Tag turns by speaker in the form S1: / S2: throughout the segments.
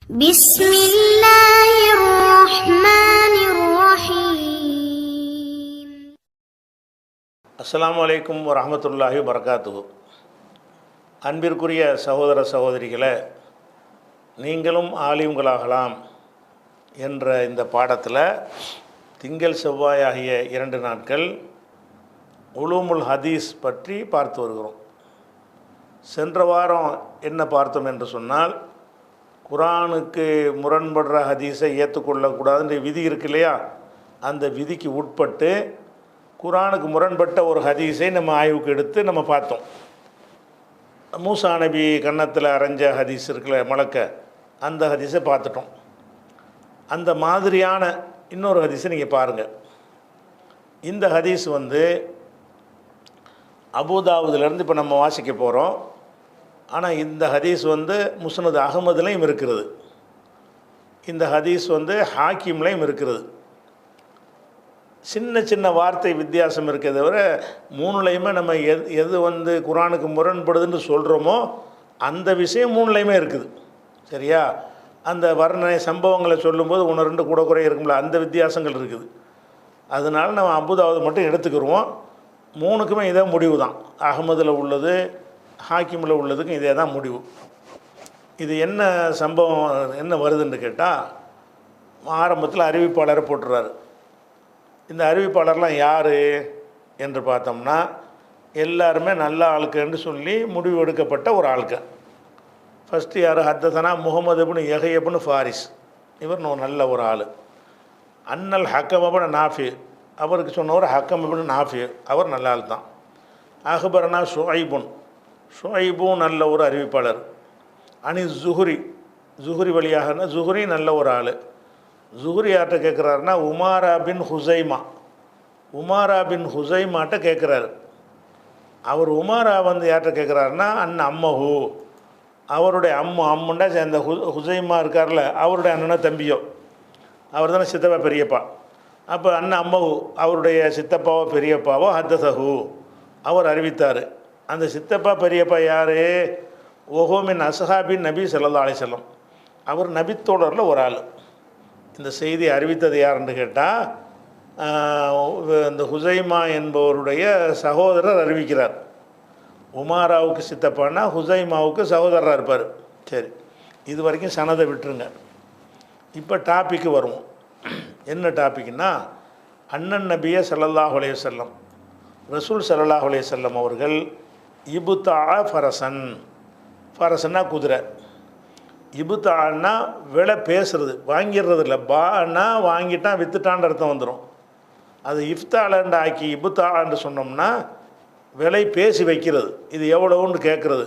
S1: بسم الله الرحمن الرحيم.
S2: அஸ்ஸலாமு அலைக்கும் வரஹ்மத்துல்லாஹி வபரகாத்துஹு. அன்பிற்குரிய சகோதர சகோதரிகளே, நீங்களும் ஆலிம்களாகலாம் என்ற இந்த பாடத்தில் திங்கள் செவ்வாய் ஆகிய 2 நாட்கள் உலூமுல் ஹதீஸ் பற்றி பார்த்து வருகிறோம். சென்ற வாரம் என்ன பார்த்தோம் என்று சொன்னால், குரானுக்கு முரண்படுற ஹதீஸை ஏற்றுக்கொள்ளக்கூடாதுன்ற விதி இருக்கு இல்லையா, அந்த விதிக்கு உட்பட்டு குரானுக்கு முரண்பட்ட ஒரு ஹதீஸை நம்ம ஆய்வுக்கு எடுத்து நம்ம பார்த்தோம். மூசா நபி கன்னத்தில் அரைஞ்ச ஹதீஸ் இருக்குல்ல, மலக்க, அந்த ஹதீஸை பார்த்துட்டோம். அந்த மாதிரியான இன்னொரு ஹதீஸை நீங்கள் பாருங்கள். இந்த ஹதீஸ் அபூதாவுதிலேருந்து இப்போ நம்ம வாசிக்க போகிறோம். ஆனால் இந்த ஹதீஸ் முஸ்னத் அகமதுலையும் இருக்கிறது. இந்த ஹதீஸ் ஹாக்கிம்லையும் இருக்கிறது. சின்ன சின்ன வார்த்தை வித்தியாசம் இருக்கிறத தவிர மூணுலையுமே நம்ம எது குரானுக்கு முரண்படுதுன்னு சொல்கிறோமோ அந்த விஷயம் மூணுலையுமே இருக்குது. சரியா? அந்த வர்ணனை சம்பவங்களை சொல்லும்போது 1-2 கூட குறை இருக்கும்ல, அந்த வித்தியாசங்கள் இருக்குது. அதனால நம்ம அபூதாவுது மட்டும் எடுத்துக்கிடுவோம். மூணுக்குமே இதே முடிவு தான். அகமதில் உள்ளது, ஹாக்கிமில் உள்ளதுக்கும் இதே தான் முடிவு. இது என்ன சம்பவம், என்ன வருதுன்னு கேட்டால், ஆரம்பத்தில் அறிவிப்பாளரை போட்டுறாரு. இந்த அறிவிப்பாளர்லாம் யார் என்று பார்த்தோம்னா, எல்லாருமே நல்ல ஆளுக்குன்னு சொல்லி முடிவு எடுக்கப்பட்ட ஒரு ஆளுக்கு. ஃபஸ்ட்டு யார்? ஹத்தசனா முகமது இப்னு யஹ்யா இப்னு ஃபாரிஸ். இவர் நல்ல ஒரு ஆள். அன்னல் ஹக்கம் இப்னு நாஃபி, அவருக்கு சொன்னவர் ஹக்கம் இப்னு நாஃபி, அவர் நல்ல ஆள் தான். அஹ்பரனா ஷுஐபுன் நல்ல ஒரு அறிவிப்பாளர். அனி ஜுஹுரி வழியாகனா ஜுஹுரி நல்ல ஒரு ஆள். ஜுஹுரி யார்கிட்ட கேட்குறாருன்னா உமாரா பின் ஹுசைமாட்ட கேட்குறாரு. அவர் உமாரா யார்கிட்ட கேட்குறாருன்னா அம்மஹு, அவருடைய அம்முண்டா அந்த ஹுசைமா இருக்கார்ல, அவருடைய அண்ணனோ தம்பியோ, அவர் தானே சித்தப்பா பெரியப்பா. அப்போ அம்மஹு, அவருடைய சித்தப்பாவோ பெரியப்பாவோ ஹத்தசஹு, அவர் அறிவித்தார். அந்த சித்தப்பா பெரியப்பா யார்? ஒஹோமின் அஸ்ஹாபின் நபி ஸல்லல்லாஹு அலைஹி வஸல்லம், அவர் நபித்தோழரில் ஒரு ஆள். இந்த செய்தி அறிவித்தது யாருன்னு கேட்டால், இந்த ஹுசைமா என்பவருடைய சகோதரர் அறிவிக்கிறார். உமாராவுக்கு சித்தப்பானா ஹுசைமாவுக்கு சகோதரராக இருப்பார். சரி, இது வரைக்கும் சனதை விட்டுருங்க. இப்போ டாப்பிக்கு வருவோம். என்ன டாப்பிக்னா, அண்ணன் நபிய ஸல்லல்லாஹு அலைஹி வஸல்லம், ரசூல் ஸல்லல்லாஹு அலைஹி வஸல்லம் அவர்கள் இபுத்தா ஃபரசன்னா குதிரை, இபுத்தான்னா விலை பேசுறது, வாங்கிடுறது இல்லை. பான்னா வாங்கிட்டான் விற்றுட்டான்னு அர்த்தம் வந்துடும். அது இஃப்தாலண்டு ஆக்கி இபுத்தான்னு சொன்னோம்னா விலை பேசி வைக்கிறது. இது எவ்வளோன்னு கேட்குறது.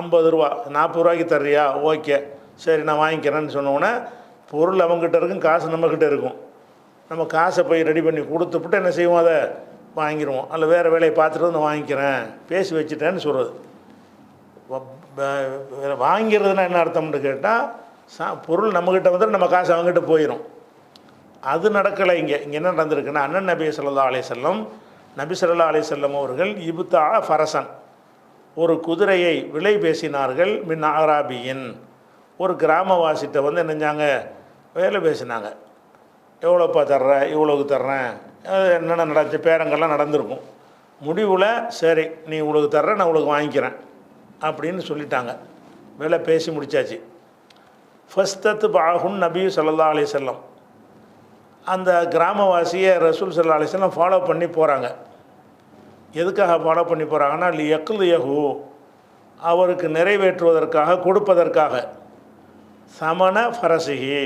S2: 50 ரூபா, 40 ரூபாய்க்கு தர்றியா? ஓகே, சரி நான் வாங்கிக்கிறேன்னு சொன்னோன்னே பொருள் அவங்ககிட்ட இருக்கும், காசு நம்மக்கிட்ட இருக்கும். நம்ம காசை போய் ரெடி பண்ணி கொடுத்துப்புட்டு என்ன செய்வோம், அதை வாங்கிடுவோம். அதில் வேறு வேலையை பார்த்துட்டு வந்து வாங்கிக்கிறேன், பேசி வச்சுட்டேன்னு சொல்கிறது. வாங்கிறதுனா என்ன அர்த்தம்னு கேட்டால், பொருள் நம்மக்கிட்ட நம்ம காசு அவங்ககிட்ட போயிடும். அது நடக்கலை. இங்கே என்ன நடந்திருக்குன்னா, அண்ணன் நபி ஸல்லல்லாஹு அலைஹி வஸல்லம், நபி ஸல்லல்லாஹு அலைஹி வஸல்லம் அவர்கள் இபுத்தா ஃபரசன், ஒரு குதிரையை விலை பேசினார்கள். மின் ஆராபியின், ஒரு கிராமவாசிட்ட என்னஞ்சாங்க வேலை பேசினாங்க. எவ்வளோப்பா தர்றேன், இவ்வளோக்கு தர்றேன், என்னென்ன நடந்துச்சு, பேரங்கள்லாம் நடந்திருக்கும். முடிவில் சரி நீ இவ்வளோக்கு தர்றேன், நான் இவ்வளோக்கு வாங்கிக்கிறேன் அப்படின்னு சொல்லிட்டாங்க. வேலை பேசி முடித்தாச்சு. ஃபஸ்தத்து பாகுன் நபி ஸல்லல்லாஹு அலைஹி வஸல்லம், அந்த கிராமவாசியை ரசூல் ஸல்லல்லாஹு அலைஹி வஸல்லம் ஃபாலோ பண்ணி போகிறாங்க. எதுக்காக ஃபாலோ பண்ணி போகிறாங்கன்னா, யக்லியஹு, அவருக்கு நிறைவேற்றுவதற்காக, கொடுப்பதற்காக. சமண ஃபரசிஹி,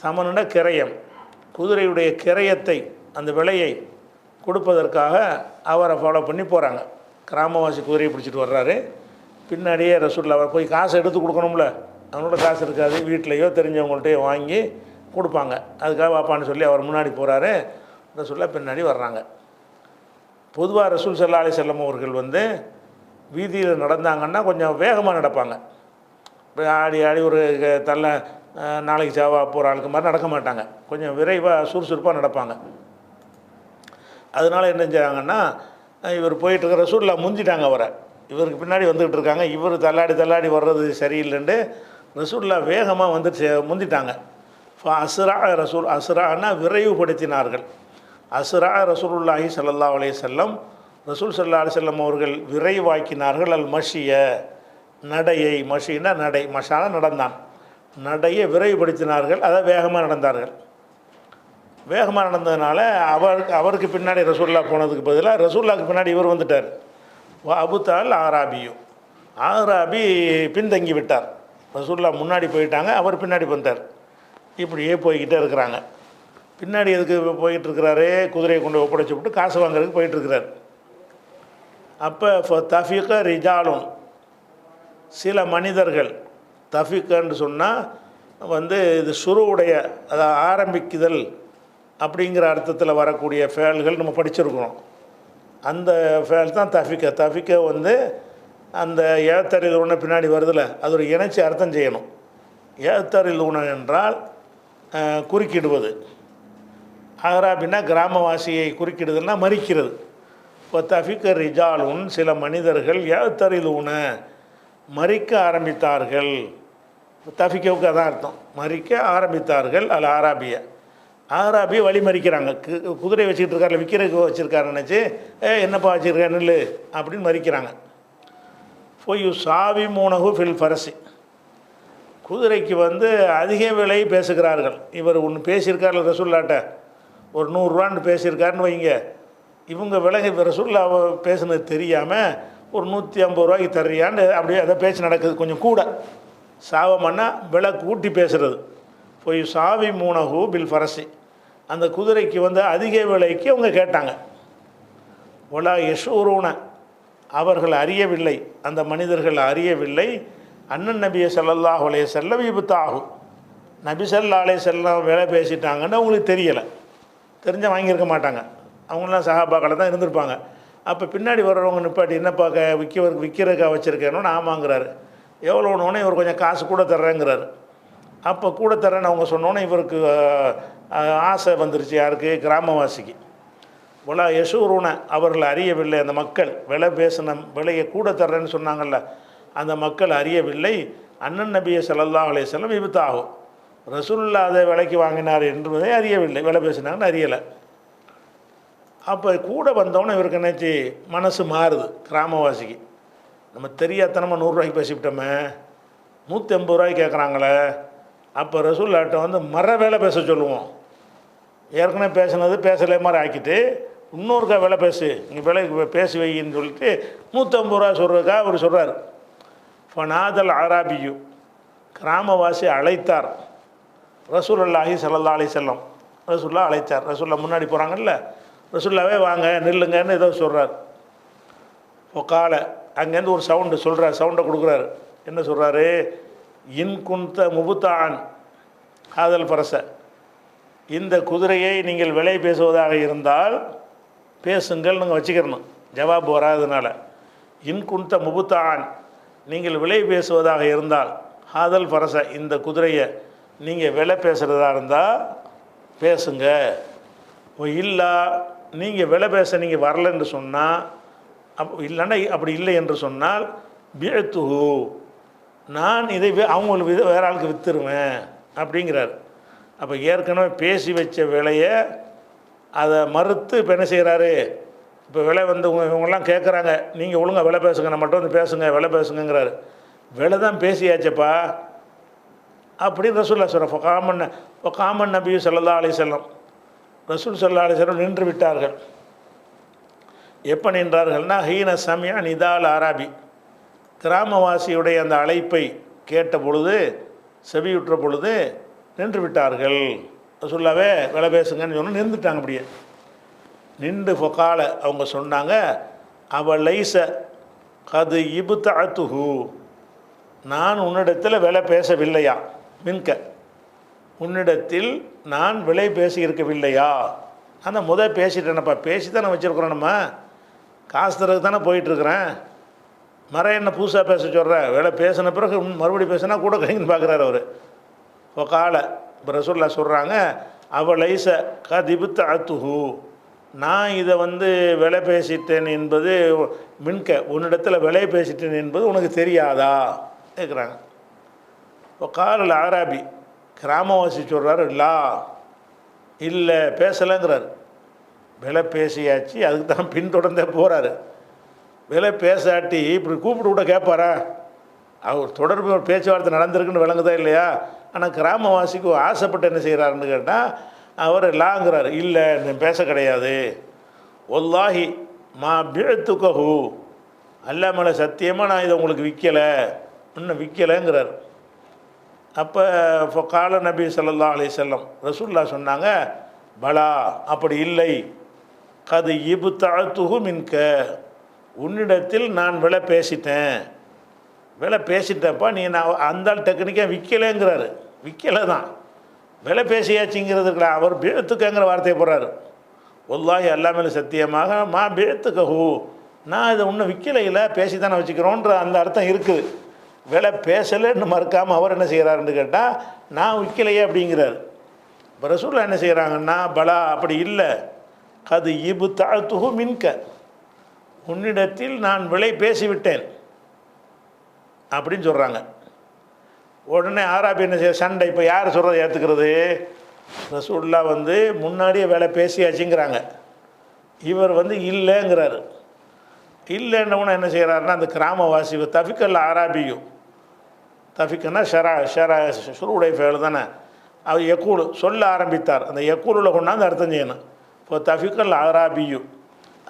S2: சமண கிரயம், குதிரையுடைய கிரயத்தை, அந்த விலையை கொடுப்பதற்காக அவரை ஃபாலோ பண்ணி போகிறாங்க. கிராமவாசி குதிரையை பிடிச்சிட்டு வர்றாரு. பின்னாடியே ரசூல் அவர் போய் காசை எடுத்து கொடுக்கணும்ல, அவனோட காசு இருக்காது, வீட்லேயோ தெரிஞ்சவங்கள்ட்டையோ வாங்கி கொடுப்பாங்க. அதுக்காக வாப்பான்னு சொல்லி அவர் முன்னாடி போகிறாரு. ரசூல்லா பின்னாடி வர்றாங்க. பொதுவாக ரசூல் ஸல்லல்லாஹு அலைஹி வஸல்லம் அவர்கள் வீதியில் நடந்தாங்கன்னா கொஞ்சம் வேகமாக நடப்பாங்க. ஆடி ஆடி ஒரு தள்ள நாளைக்கு சாவா போகிற ஆளுக்கு மாதிரி நடக்க மாட்டாங்க. கொஞ்சம் விரைவாக சுறுசுறுப்பாக நடப்பாங்க. அதனால் என்ன செஞ்சாங்கன்னா, இவர் போயிட்டுருக்க ரசூலுல்லாஹ் முந்திட்டாங்க அவரை. இவருக்கு பின்னாடி வந்துக்கிட்டு இருக்காங்க. இவர் தள்ளாடி தள்ளாடி வர்றது சரியில்லைன்ட்டு ரசூல்லா வேகமாக வந்து முந்திட்டாங்க. அஸ்ரா ரசூல், அஸ்ரான்னா விரைவுபடுத்தினார்கள். அஸ்ரா ரசூலுல்லாஹி ஸல்லல்லாஹு அலைஹி வஸல்லம், ரசூல் ஸல்லல்லாஹு அலைஹி வஸல்லம் அவர்கள் விரைவாக்கினார்கள் அல் மஷிய, நடையை. மஷின்னா நடை, மஷான நடந்தான், நடையை விரைவுபடுத்தினார்கள், அதை வேகமாக நடந்தார்கள். வேகமாக நடந்ததுனால அவருக்கு பின்னாடி ரசூல்லா போனதுக்கு பதிலாக ரசூல்லாவுக்கு பின்னாடி இவர் வந்துட்டார். அபுத்தால் ஆராபியும், ஆராபி பின்தங்கி விட்டார். ரசூல்லா முன்னாடி போயிட்டாங்க, அவர் பின்னாடி வந்தார். இப்படியே போய்கிட்டே இருக்கிறாங்க. பின்னாடி எதுக்கு போயிட்டு இருக்கிறாரு? குதிரையை கொண்டு ஒப்படைச்சி விட்டு காசு வாங்குறதுக்கு போயிட்டுருக்கிறார். அப்போ தஃபிக ரிஜாலுன், சில மனிதர்கள், தஃபிகன்னு சொன்னால் வந்து இது சுருவுடைய, அதாவது ஆரம்பிக்குதல் அப்படிங்கிற அர்த்தத்தில் வரக்கூடிய ஃபேல்கள் நம்ம படிச்சிருக்கிறோம். அந்த ஃபேல் தான் தஃபிக. தஃபிக வந்து அந்த ஏத்தரில் உண பின்னாடி வருதில்ல, அது ஒரு இணைச்சி அர்த்தம் செய்யணும். ஏத்தரில் உண என்றால் குறுக்கிடுவது, ஆராபின்னா கிராமவாசியை குறுக்கிடுதுன்னா மறிக்கிறது. இப்போ தஃபிக ரிஜாலுன், சில மனிதர்கள் ஏத்தரில் உண மறிக்க ஆரம்பித்தார்கள். தஃபிகவுக்கு அதான் அர்த்தம், மறிக்க ஆரம்பித்தார்கள். அல் ஆராபிய, ஆராபியை வழி மறிக்கிறாங்க. குதிரை வச்சுக்கிட்டு இருக்காரு, விற்கிறதுக்கு வச்சுருக்காரு நினச்சி, என்னப்பா வச்சுருக்கேன் நெல் அப்படின்னு மறிக்கிறாங்க. போய் சாவி மூனகு ஃபில் ஃபரசி, குதிரைக்கு வந்து அதிக விலை பேசுகிறார்கள். இவர் ஒன்று பேசியிருக்காரு ரசூல்லாட்ட, ஒரு 100 ரூபான்னு பேசியிருக்காருன்னு வைங்க. இவங்க விலகி ரசூல்லா பேசுனது தெரியாமல் ஒரு 150 ரூபாய்க்கு தர்றியான்னு அப்படியே அதை பேச்சு நடக்குது. கொஞ்சம் கூட சாவமன்னா விலை கூட்டி பேசுகிறது. போய் சாவி மூனகு பில் ஃபரசி, அந்த குதிரைக்கு வந்து அதிக விலைக்கு அவங்க கேட்டாங்க. ஒலா யஷூரூன, அவர்கள் அறியவில்லை, அந்த மனிதர்கள் அறியவில்லை. அண்ணன் நபியை ஸல்லல்லாஹு அலைஹி வஸல்லம் இப்தாஹு, நபி ஸல்லல்லாஹு அலைஹி வஸல்லம் வேலை பேசிட்டாங்கன்னு அவங்களுக்கு தெரியலை. தெரிஞ்சால் வாங்கியிருக்க மாட்டாங்க. அவங்களாம் சஹாபாக்களை தான் இருந்திருப்பாங்க. அப்போ பின்னாடி வர்றவங்க நிப்பாட்டி, என்னப்பா விற்கிறக்கா வச்சுருக்கேன்னு ஆமாங்கிறாரு. எவ்வளோனோடனே இவர் கொஞ்சம் காசு கூட தர்றேங்கிறாரு. அப்போ கூட தர்றேன்னு அவங்க சொன்னோன்னே இவருக்கு ஆசை வந்துருச்சு. யாருக்கு? கிராமவாசிக்கு. ஒலா யசூருன, அவர்கள் அறியவில்லை, அந்த மக்கள் விலை பேசின விலையை கூட தர்றேன்னு சொன்னாங்கல்ல, அந்த மக்கள் அறியவில்லை. அண்ணன் நபியை ஸல்லல்லாஹு அலைஹி வஸல்லம் இப்தாஹு, ரசூலுல்லாஹ் அதை விலைக்கு வாங்கினார் என்பதை அறியவில்லை, விலை பேசினாங்கன்னு அறியலை. அப்போ கூட வந்தோன்னே இவருக்கு என்னாச்சு, மனசு மாறுது. கிராமவாசிக்கு நம்ம தெரியாதனமாக 100 ரூபாய்க்கு பேசிவிட்டோமே, 150 ரூபாய்க்கு கேட்குறாங்களே. அப்போ ரசூலுல்லாஹ்ட்ட வந்து வேலை பேச சொல்லுவோம். ஏற்கனவே பேசினது பேசலே மாதிரி ஆக்கிட்டு இன்னொருக்கா விலை பேசு, இங்கே விலை பேசி வைன்னு சொல்லிட்டு 150 ரூபா சொல்கிறதுக்காக அவர் சொல்கிறார். இப்போ நாதல் ஆராபியு, கிராமவாசி அழைத்தார் ரசூலுல்லாஹி ஸல்லல்லாஹு அலைஹி வஸல்லம். ரசூல்லா அழைத்தார். ரசூல்லா முன்னாடி போகிறாங்கல்ல, ரசூல்லாவே வாங்க நில்லுங்கன்னு ஏதோ சொல்கிறார். ஒக்கால, அங்கேருந்து ஒரு சவுண்டு சொல்கிறார், சவுண்டை கொடுக்குறாரு. என்ன சொல்கிறாரு? இன் குந்த முபுத்தான் காதல் பரச, இந்த குதிரையை நீங்கள் விலை பேசுவதாக இருந்தால் பேசுங்கள், நீங்கள் வச்சுக்கிறணும். ஜவாப் வராதனால இன் குந்த முபுத்தான், நீங்கள் விலை பேசுவதாக இருந்தால், ஹாதல் பரச, இந்த குதிரையை நீங்கள் விலை பேசுகிறதா இருந்தால் பேசுங்க. இல்லை நீங்கள் விலை பேச நீங்கள் வரலன்னு சொன்னால், இல்லைன்னா அப்படி இல்லை என்று சொன்னால் பிஅத்துஹு, நான் இதை அவங்களுக்கு வேறு ஆளுக்கு விற்றுருவேன் அப்படிங்கிறார். அப்போ ஏற்கனவே பேசி வச்ச விலையை அதை மறுத்து இப்போ என்ன செய்கிறாரு? இப்போ விலை வந்து இவங்கெல்லாம் கேட்குறாங்க, நீங்கள் ஒழுங்காக விலை பேசுங்க, நான் மட்டும் வந்து பேசுங்க, விலை பேசுங்கிறாரு. விலை தான் பேசியாச்சப்பா அப்படின்னு ரசூலுல்லாஹ் சொல்கிறார். காமன் நபி ஸல்லல்லாஹு அலைஹி வஸல்லம், ரசூல் ஸல்லல்லாஹு அலைஹி வஸல்லம் நின்று விட்டார்கள். எப்போ நின்றார்கள்னா, ஹீன சமியா நிதால் ஆராபி, கிராமவாசியுடைய அந்த அழைப்பை கேட்ட பொழுது, செவியுற்ற பொழுது நின்று விட்டார்கள். ரசூலுல்லாஹ்வே விலை பேசுங்கன்னு சொன்னால் நின்றுட்டாங்க. அப்படியே நின்று ஃபொக்கால அவங்க சொன்னாங்க, அவ லைச கது இபுத்தஅத்துஹு, நான் உன்னிடத்தில் விலை பேசவில்லையா, மின்க, உன்னிடத்தில் நான் விலை பேசி இருக்கவில்லையா. அந்த பேசிட்டேனப்பா, பேசி தானே வச்சுருக்குறோம், நம்ம காசு தரதுக்கு தானே போயிட்டுருக்குறேன். என்ன புதுசாக பேச சொல்கிற, விலை பேசின பிறகு மறுபடியும் பேசினா கூட கைன்னு பார்க்குறாரு அவர். கால இப்போ ரசூலுல்லாஹ் சொல்கிறாங்க, அவ லைச கதிபுத்த அத்துஹு, நான் இதை வந்து விலை பேசிட்டேன் என்பது மின்க, உன்னிடத்தில் விலை பேசிட்டேன் என்பது உனக்கு தெரியாதா கேட்குறாங்க. இப்போ காலில் ஆராபி கிராமவாசி சொல்கிறாரு, லா இல்லை பேசலைங்கிறார். விலை பேசியாச்சு, அதுக்கு தான் பின்தொடர்ந்தே போகிறாரு. விலை பேசாட்டி இப்படி கூப்பிட்டு கூட கேட்பாரா? அவர் தொடர்பு பேச்சுவார்த்தை நடந்திருக்குன்னு விளங்குதா இல்லையா? ஆனால் கிராமவாசிக்கு ஆசைப்பட்டு என்ன செய்கிறாருன்னு கேட்டால் அவர் லாங்கிறார், இல்லை பேச கிடையாது. ஒல்லாஹி மா பிழத்துக்கஹு, அல்லா மேலே சத்தியமாக நான் இதை உங்களுக்கு விற்கலை, இன்னும் விற்கலைங்கிறார். அப்போ கால நபி ஸல்லல்லாஹு அலைஹி வஸல்லம் ரசூலுல்லாஹ் சொன்னாங்க, பலா அப்படி இல்லை, கது இப்தஅத்துஹு மின்க, உன்னிடத்தில் நான் விலை பேசிட்டேன், விலை பேசிட்டப்பா நீ நான் அந்த டெக்னிக்காக விற்கலைங்கிறாரு. விற்கலை தான், விலை பேசியாச்சுங்கிறதுக்கு அவர் பேத்துக்கங்கிற வார்த்தையை போடுறாரு. ஒல்லாஹி அல்லா மேலே சத்தியமாக மா பேத்துக்கஹு, நான் இதை இன்னும் விற்கலையில் பேசி தானே வச்சுக்கிறோன்ற அந்த அர்த்தம் இருக்குது. விலை பேசலைன்னு மறுக்காமல் அவர் என்ன செய்கிறாருன்னு கேட்டால் நான் விற்கலையே அப்படிங்கிறார். இப்போ ரசூலுல்லாஹ் என்ன செய்கிறாங்கன்னா, பலா அப்படி இல்லை, கது இப்தஅத்துஹு மின்க, உன்னிடத்தில் நான் விலை பேசிவிட்டேன் அப்படின்னு சொல்கிறாங்க. உடனே ஆராபி என்ன செய்ய சண்டை. இப்போ யார் சொல்கிறத ஏற்றுக்கிறது? ரசூலுல்லாஹ் முன்னாடியே விலை பேசியாச்சுங்கிறாங்க, இவர் இல்லைங்கிறாரு. இல்லைன்னவன என்ன செய்கிறாருன்னா அந்த கிராமவாசி தஃபிக்கல் ஆராபியும், தஃபிக்கன்னா ஷுருடைய ஃபேல் தானே, அவர் யக்கூலு சொல்ல ஆரம்பித்தார். அந்த யக்கூலில் கொண்டாந்து அர்த்தம் செய்யணும். இப்போ தஃபிக்கல் ஆராபியும்,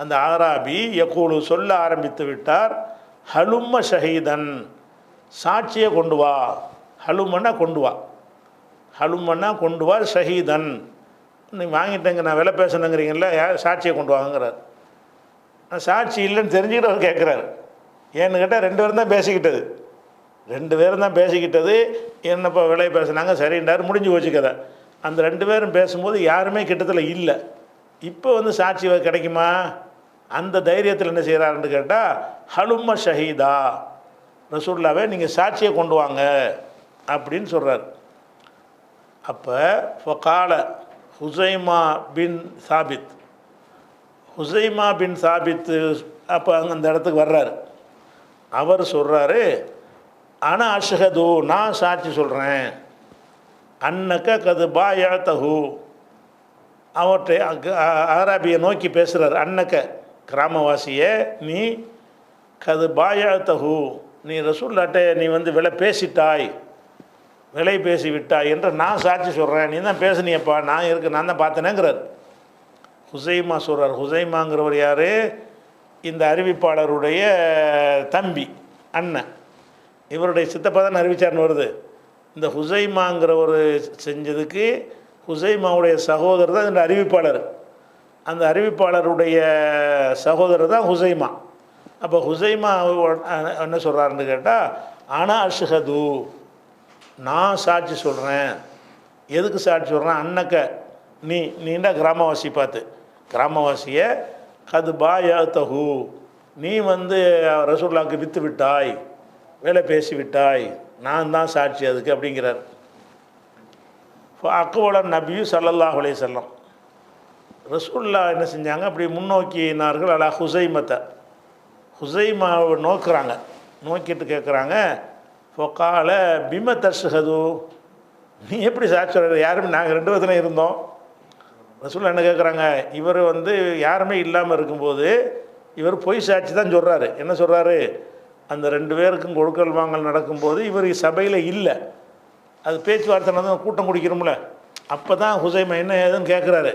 S2: அந்த ஆராபி யக்கூலு சொல்ல ஆரம்பித்து விட்டார். ஹலும்ம ஷஹீதன், சாட்சியை கொண்டு வா. ஹலுமன்னா கொண்டு வா, ஹலுமன்னா கொண்டு வா. ஷஹீதன், நீ வாங்கிட்டேங்க, நான் விலை பேசணுங்கிறீங்கள, சாட்சியை கொண்டு வாங்கிறார். சாட்சி இல்லைன்னு தெரிஞ்சுக்கிட்டு அவர் கேட்குறாரு. ஏன்னு கேட்டால் ரெண்டு பேரும் தான் பேசிக்கிட்டது. என்னப்பா விலை பேசுனாங்க, சரின்றார், முடிஞ்சு போச்சு கதை. அந்த ரெண்டு பேரும் பேசும்போது யாருமே கிட்டத்தில் இல்லை. இப்போ சாட்சி கிடைக்குமா? அந்த தைரியத்தில் என்ன செய்கிறாருன்னு கேட்டால் ஹலும்ம ஷஹீதா, ரசூலுல்லாஹ்வே நீங்கள் சாட்சியை கொண்டு வாங்க அப்படின்னு சொல்கிறார். அப்போ ஃபகால ஹுசைமா பின் சாபித், ஹுசைமா பின் சாபித்து அப்போ அந்த இடத்துக்கு வர்றார். அவர் சொல்கிறாரு, ஆனா அஷ்ஹது, நான் சாட்சி சொல்கிறேன், அன்னக்க கது பாயத்தஹு, அவற்றை ஆராபியை நோக்கி பேசுகிறார். அன்னக்க கிராமவாசியை, நீ கது பாயத்தஹு, நீ ரசூலுல்லாஹ்ட்ட நீ விலை பேசிட்டாய், விலை பேசி விட்டாய் என்று நான் சாட்சி சொல்கிறேன். நீ தான் பேசுனியப்பா, நான் தான் பார்த்தேனேங்கிறார். ஹுசைமா சொல்கிறார். ஹுசைமாங்கிறவர் யார்? இந்த அறிவிப்பாளருடைய தம்பி, அண்ணன். இவருடைய சித்தப்பா தான் அறிவிச்சார்னு வருது. இந்த ஹுசைமாங்கிறவர் செஞ்சதுக்கு ஹுசைமாவுடைய சகோதரர் தான் இந்த அறிவிப்பாளர். அந்த அறிவிப்பாளருடைய சகோதரர் தான் ஹுசைமா. அப்போ ஹுசைமா என்ன சொல்கிறாருன்னு கேட்டால், ஆனா அஷ்ஹது, நான் சாட்சி சொல்கிறேன். எதுக்கு சாட்சி சொல்கிறேன்? அன்னக்க, நீண்டா கிராமவாசி பார்த்து, கிராமவாசியை கது பாயத்தஹு, நீ ரசூலுல்லாஹ்க்கு விற்று விட்டாய், வேலை பேசி விட்டாய், நான் தான் சாட்சி அதுக்கு அப்படிங்கிறார். அக்வல நபி ஸல்லல்லாஹு அலைஹி வஸல்லம், ரசூலுல்லாஹ் என்ன செஞ்சாங்க, அப்படி முன்னோக்கினார்கள். அலா ஹுசைமத்தை, ஹுசைமாவை நோக்குறாங்க. நோக்கிட்டு கேட்குறாங்க, ஃபகால பிம தஷ்ஹது, நீ எப்படி சாட்சி சொல்கிற? யாருமே நாங்கள் ரெண்டு பேர்த்துல இருந்தோம். ரசூலுல்லாஹ் என்ன கேட்குறாங்க, இவர் யாருமே இல்லாமல் இருக்கும்போது இவர் பொய் சாட்சி தான் சொல்கிறாரு. என்ன சொல்கிறாரு? அந்த ரெண்டு பேருக்கும் கொடுக்கல் வாங்கல் நடக்கும்போது இவர் சபையில் இல்லை, அது பேச்சுவார்த்தை நடந்து கூட்டம் குடிக்கிறோம்ல, அப்போ தான் ஹுசைமா என்ன ஏதுன்னு கேட்குறாரு.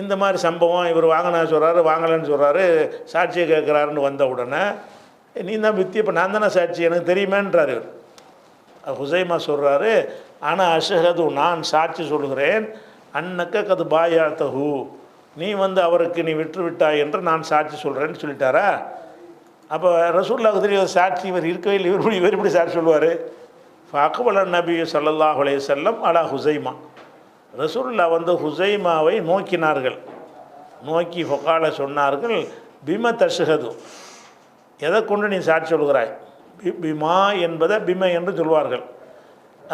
S2: இந்த மாதிரி சம்பவம், இவர் வாங்கினா சொல்கிறாரு, வாங்கலைன்னு சொல்கிறாரு, சாட்சியை கேட்குறாருன்னு வந்த உடனே, நீ தான் வித்தி, இப்போ நான் தானே சாட்சி, எனக்கு தெரியுமேன்றார் இவர். ஹுசைமா சொல்கிறாரு, ஆனால் அஷ்ஹது, நான் சாட்சி சொல்கிறேன், அன்னக்க கது பாயாத்தஹு, நீ அவருக்கு நீ விற்று விட்டாய் என்று நான் சாட்சி சொல்கிறேன்னு சொல்லிட்டாரா. அப்போ ரசூலுல்லாஹ்வுக்கு தெரியும் சாட்சி இவர் இருக்கவே இல்லை, இவர் இப்படி சாட்சி சொல்லுவார். ஃபஅக்பல நபி ஸல்லல்லாஹு அலைஹி வஸல்லம் அலா ஹுசைமா, ரசூலுல்லாஹ் ஹுசைமாவை நோக்கினார்கள். நோக்கி ஃபகால சொன்னார்கள், பிம தஷ்ஹது, எதை கொண்டு நீ சாட்சி சொல்கிறாய்? பிமா என்பதை பிம என்று சொல்வார்கள்.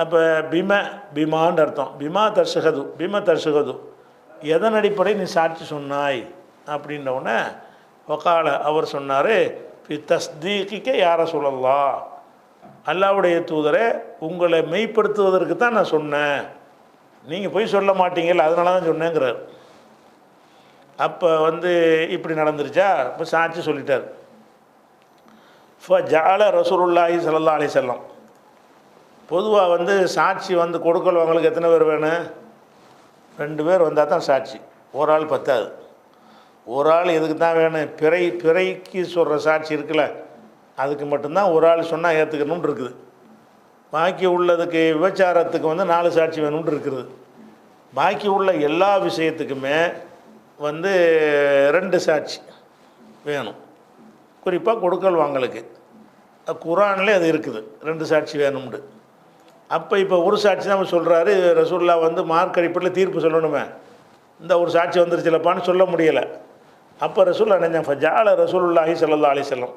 S2: அப்போ பிமான்னு அர்த்தம். பிமா தஷ்ஹது, பிம தஷ்ஹது, எதன் அடிப்படை நீ சாட்சி சொன்னாய் அப்படின்னவுடனே ஃபகால அவர் சொன்னார், ஃபி தஸ்தீகிக்க யா ரசூலல்லாஹ், அல்லாஹ்வுடைய தூதரை உங்களை மெய்ப்படுத்துவதற்கு தான் நான் சொன்னேன், நீங்கள் போய் சொல்ல மாட்டீங்கல்ல, அதனால தான் சொன்னேங்கிறார். அப்போ இப்படி நடந்துருச்சா, இப்போ சாட்சி சொல்லிட்டார். ஜஅல ரசூலுல்லாஹி ஸல்லல்லாஹு அலைஹி வஸல்லம், பொதுவாக சாட்சி கொடுக்கல் வாங்கலுக்கு எத்தனை பேர் வேணும்? 2 பேர் வந்தால் தான் சாட்சி, ஒரு ஆள் பத்தாது. ஒரு ஆள் எதுக்கு தான் வேணும்? பிறைக்கு சொல்கிற சாட்சி இருக்குல்ல, அதுக்கு மட்டும்தான் ஒரு ஆள் சொன்னால் ஏற்றுக்கணும்னு இருக்குது. பாக்கி உள்ளதுக்கு விபச்சாரத்துக்கு 4 சாட்சி வேணும்னு இருக்குது. பாக்கி உள்ள எல்லா விஷயத்துக்குமே 2 சாட்சி வேணும். குறிப்பாக கொடுக்கல் வாங்கலுக்கு குர்ஆன்லேயே அது இருக்குது, 2 சாட்சி வேணும்னு. அப்போ இப்போ ஒரு சாட்சி தான் சொல்கிறாரு. ரசூலுல்லாஹ் மார்க் அடிப்படையில் தீர்ப்பு சொல்லணுமே, இந்த ஒரு சாட்சி வந்துருச்சுலப்பான்னு சொல்ல முடியலை. அப்போ ரசூலுல்லாஹ் என்ன ஃபஜஅல ரசூலுல்லாஹி ஸல்லல்லாஹு அலைஹி வஸல்லம்,